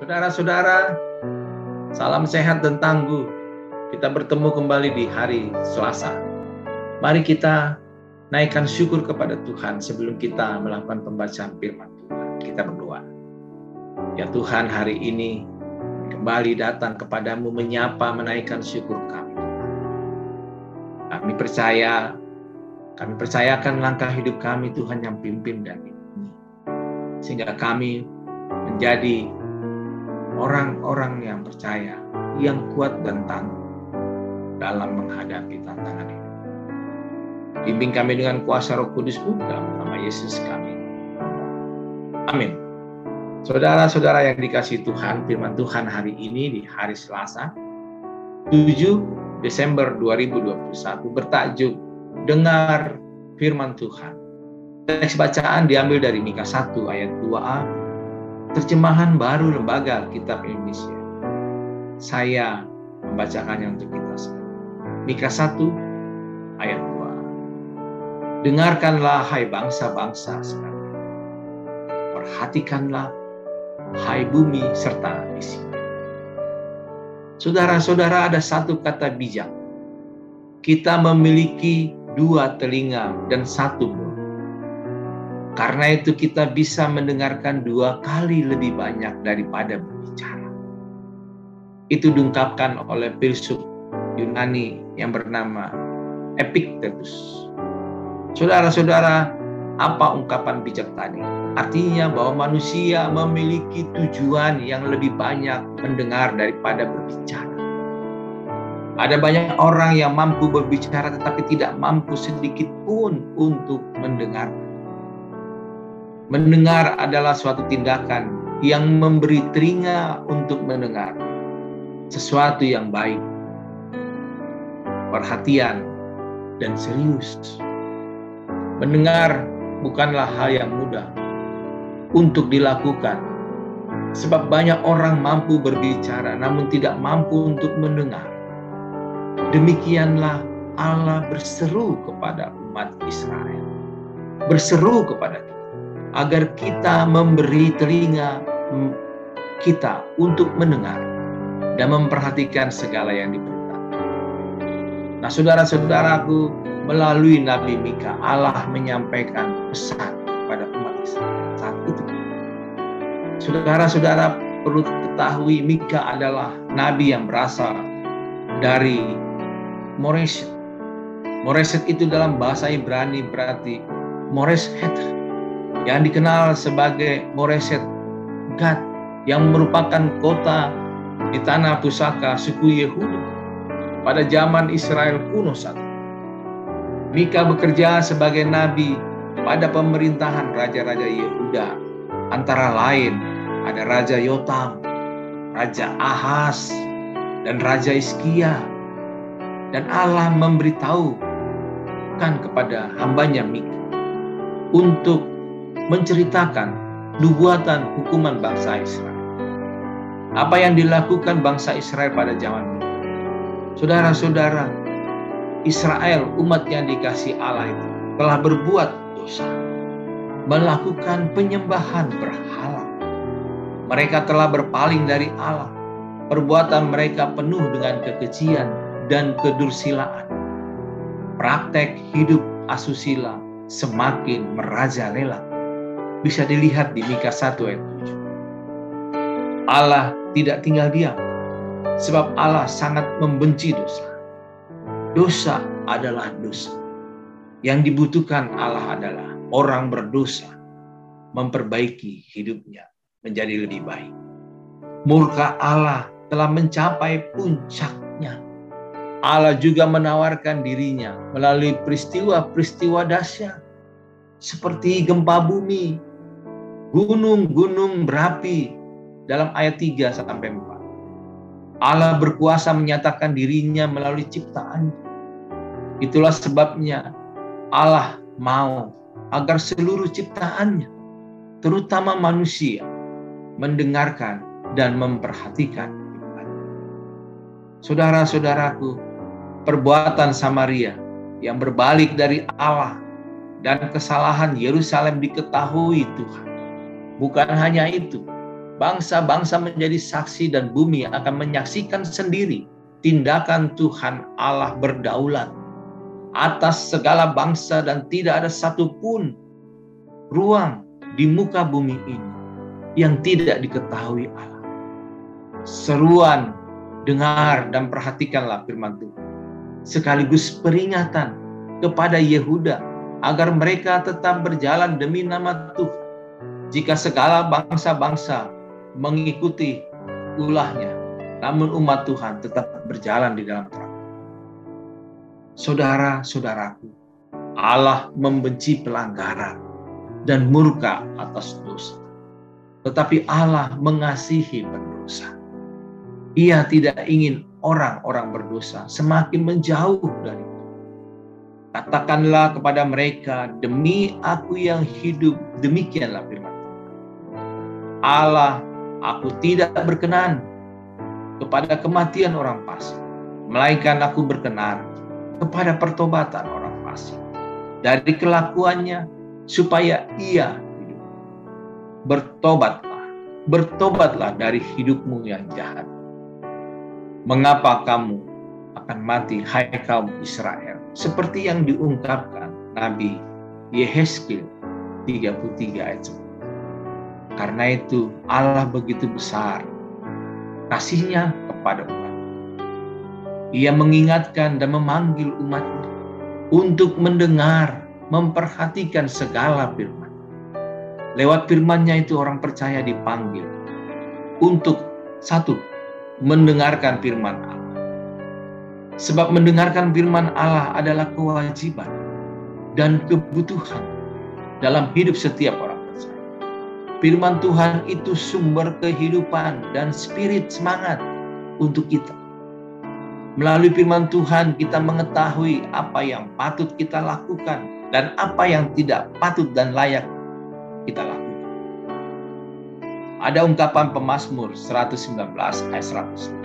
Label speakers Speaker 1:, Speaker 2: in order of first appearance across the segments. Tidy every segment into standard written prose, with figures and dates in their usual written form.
Speaker 1: Saudara-saudara, salam sehat dan tangguh. Kita bertemu kembali di hari Selasa. Mari kita naikkan syukur kepada Tuhan sebelum kita melakukan pembacaan firman Tuhan. Kita berdoa. Ya Tuhan, hari ini kembali datang kepadamu menyapa, menaikkan syukur kami. Kami percayakan langkah hidup kami Tuhan yang pimpin dan bimbing. Sehingga kami menjadi orang-orang yang percaya, yang kuat dan tangguh dalam menghadapi tantangan ini. Bimbing kami dengan kuasa Roh Kudus-Mu dalam nama Yesus kami. Amin. Saudara-saudara yang dikasihi Tuhan, firman Tuhan hari ini di hari Selasa, 7 Desember 2021 bertajuk Dengar Firman Tuhan. Teks bacaan diambil dari Mika 1 ayat 2a, terjemahan baru Lembaga Alkitab Indonesia. Saya membacakannya untuk kita semua. Mika 1 ayat 2. Dengarkanlah hai bangsa-bangsa sekalian. Perhatikanlah hai bumi serta isinya. Saudara-saudara, ada satu kata bijak. Kita memiliki 2 telinga dan 1 mulut. Karena itu kita bisa mendengarkan 2 kali lebih banyak daripada berbicara. Itu diungkapkan oleh filsuf Yunani yang bernama Epictetus. Saudara-saudara, apa ungkapan bijak tadi? Artinya bahwa manusia memiliki tujuan yang lebih banyak mendengar daripada berbicara. Ada banyak orang yang mampu berbicara tetapi tidak mampu sedikit pun untuk mendengar. Mendengar adalah suatu tindakan yang memberi telinga untuk mendengar sesuatu yang baik, perhatian, dan serius. Mendengar bukanlah hal yang mudah untuk dilakukan, sebab banyak orang mampu berbicara namun tidak mampu untuk mendengar. Demikianlah Allah berseru kepada umat Israel, berseru kepada kita, agar kita memberi telinga kita untuk mendengar dan memperhatikan segala yang diperintahkan. Nah, saudara-saudaraku, melalui Nabi Mika, Allah menyampaikan pesan kepada umat Israel saat itu. Saudara-saudara perlu ketahui, Mika adalah nabi yang berasal dari Moreshet. Moreshet itu dalam bahasa Ibrani berarti Moreshet, yang dikenal sebagai Moreshet Gad, yang merupakan kota di tanah pusaka suku Yehuda pada zaman Israel kuno saat itu. Mika bekerja sebagai nabi pada pemerintahan raja-raja Yehuda, antara lain ada Raja Yotam, Raja Ahaz, dan Raja Hizkia. Dan Allah memberitahukan kepada hambanya Mika untuk menceritakan nubuatan hukuman bangsa Israel. Apa yang dilakukan bangsa Israel pada zaman itu? Saudara-saudara, Israel, umat yang dikasihi Allah itu telah berbuat dosa, melakukan penyembahan berhala. Mereka telah berpaling dari Allah. Perbuatan mereka penuh dengan kekejian dan kedursilaan. Praktek hidup asusila semakin merajalela. Bisa dilihat di Mika 1 ayat 7. Allah tidak tinggal diam, sebab Allah sangat membenci dosa. Dosa adalah dosa. Yang dibutuhkan Allah adalah orang berdosa memperbaiki hidupnya menjadi lebih baik. Murka Allah telah mencapai puncaknya. Allah juga menawarkan dirinya melalui peristiwa-peristiwa dahsyat seperti gempa bumi, gunung-gunung berapi dalam ayat 3-4. Allah berkuasa menyatakan dirinya melalui ciptaan. Itulah sebabnya Allah mau agar seluruh ciptaannya, terutama manusia, mendengarkan dan memperhatikan firman-Nya. Saudara-saudaraku, perbuatan Samaria yang berbalik dari Allah dan kesalahan Yerusalem diketahui Tuhan. Bukan hanya itu, Bangsa-bangsa menjadi saksi dan bumi akan menyaksikan sendiri tindakan Tuhan Allah berdaulat atas segala bangsa, dan tidak ada satupun ruang di muka bumi ini yang tidak diketahui Allah. Seruan, dengar dan perhatikanlah firman Tuhan, sekaligus peringatan kepada Yehuda agar mereka tetap berjalan demi nama Tuhan. Jika segala bangsa-bangsa mengikuti ulahnya, namun umat Tuhan tetap berjalan di dalam terang. Saudara-saudaraku, Allah membenci pelanggaran dan murka atas dosa. Tetapi Allah mengasihi pendosa. Ia tidak ingin orang-orang berdosa semakin menjauh dari itu. Katakanlah kepada mereka, demi Aku yang hidup, demikianlah firman Allah, Aku tidak berkenan kepada kematian orang fasik, melainkan Aku berkenan kepada pertobatan orang fasik dari kelakuannya, supaya ia hidup. Bertobatlah dari hidupmu yang jahat. Mengapa kamu akan mati, hai kaum Israel? Seperti yang diungkapkan Nabi Yehezkiel 33 ayat 10. Karena itu Allah begitu besar kasih-Nya kepada umat. Ia mengingatkan dan memanggil umat-Nya untuk mendengar, memperhatikan segala firman. Lewat firman-Nya itu orang percaya dipanggil untuk satu, mendengarkan firman Allah. Sebab mendengarkan firman Allah adalah kewajiban dan kebutuhan dalam hidup setiap orang percaya. Firman Tuhan itu sumber kehidupan dan spirit semangat untuk kita. Melalui firman Tuhan kita mengetahui apa yang patut kita lakukan dan apa yang tidak patut dan layak kita lakukan. Ada ungkapan pemazmur 119 ayat 100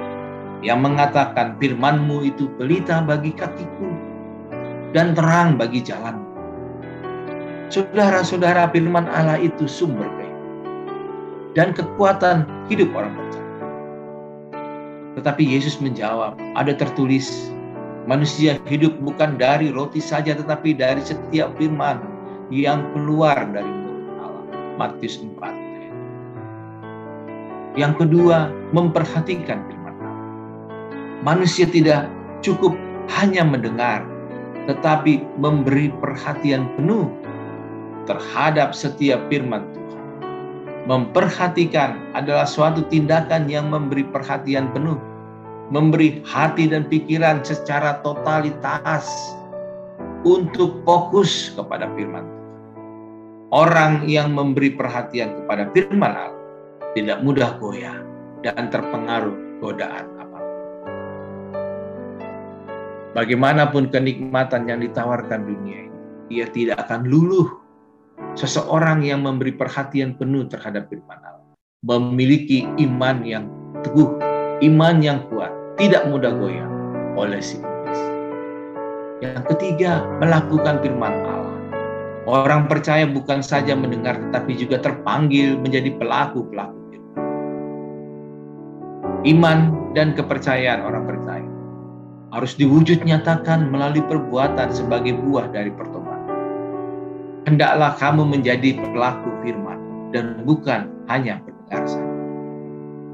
Speaker 1: yang mengatakan, firman-Mu itu pelita bagi kakiku dan terang bagi jalanku. Saudara-saudara, firman Allah itu sumber kehidupan dan kekuatan hidup orang percaya. Tetapi Yesus menjawab, ada tertulis, manusia hidup bukan dari roti saja, tetapi dari setiap firman yang keluar dari mulut Allah. Matius 4. Yang kedua, memperhatikan firman Allah. Manusia tidak cukup hanya mendengar, tetapi memberi perhatian penuh terhadap setiap firman Tuhan. Memperhatikan adalah suatu tindakan yang memberi perhatian penuh, memberi hati dan pikiran secara totalitas untuk fokus kepada firman Tuhan. Orang yang memberi perhatian kepada firman Allah tidak mudah goyah dan terpengaruh godaan apapun. Bagaimanapun kenikmatan yang ditawarkan dunia ini, ia tidak akan luluh. Seseorang yang memberi perhatian penuh terhadap firman Allah memiliki iman yang teguh, iman yang kuat, tidak mudah goyah oleh siklus. Yang ketiga, melakukan firman Allah. Orang percaya bukan saja mendengar, tetapi juga terpanggil menjadi pelaku-pelaku firman. Iman dan kepercayaan orang percaya harus diwujud nyatakan melalui perbuatan sebagai buah dari pertobatan. Hendaklah kamu menjadi pelaku firman dan bukan hanya pendengar saja.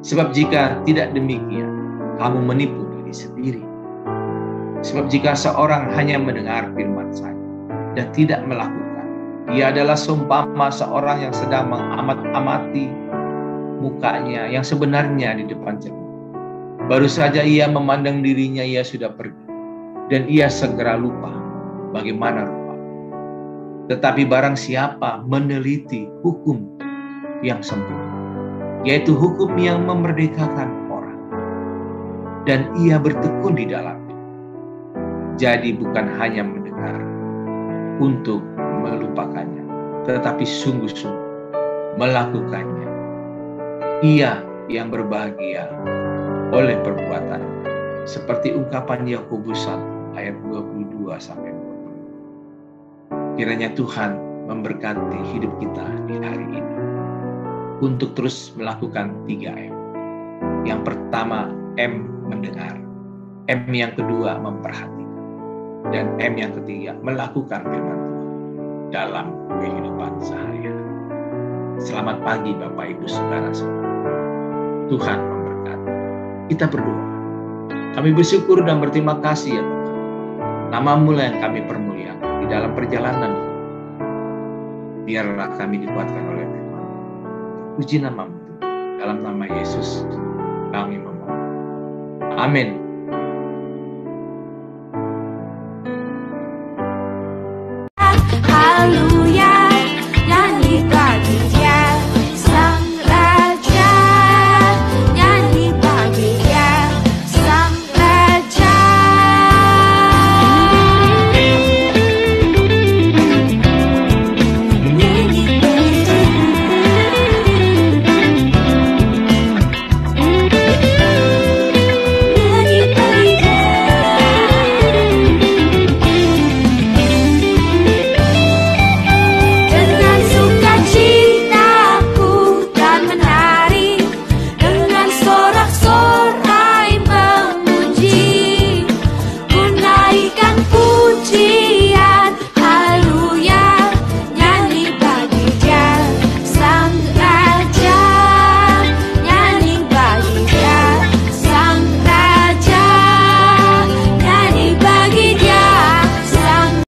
Speaker 1: Sebab jika tidak demikian, kamu menipu diri sendiri. Sebab jika seorang hanya mendengar firman saja dan tidak melakukan, ia adalah seumpama seorang yang sedang mengamat-amati mukanya yang sebenarnya di depan cermin. Baru saja ia memandang dirinya, ia sudah pergi, dan ia segera lupa bagaimana rupa. Tetapi barang siapa meneliti hukum yang sempurna, yaitu hukum yang memerdekakan orang, dan ia bertekun di dalamnya, jadi bukan hanya mendengar untuk melupakannya, tetapi sungguh-sungguh melakukannya. Ia yang berbahagia oleh perbuatan, seperti ungkapan Yakobus 1 ayat 22-20. Kiranya Tuhan memberkati hidup kita di hari ini. untuk terus melakukan 3M. Yang pertama, M, mendengar. M yang kedua, memperhatikan. Dan M yang ketiga, melakukan firman Tuhan dalam kehidupan sehari-hari. Selamat pagi Bapak Ibu Saudara-saudara. Tuhan memberkati. Kita berdoa. Kami bersyukur dan berterima kasih ya Tuhan. Nama-Mu yang kami permuliakan di dalam perjalanan. Biarlah kami dikuatkan oleh firman. Puji nama-Mu. Dalam nama Yesus kami memohon. Amin.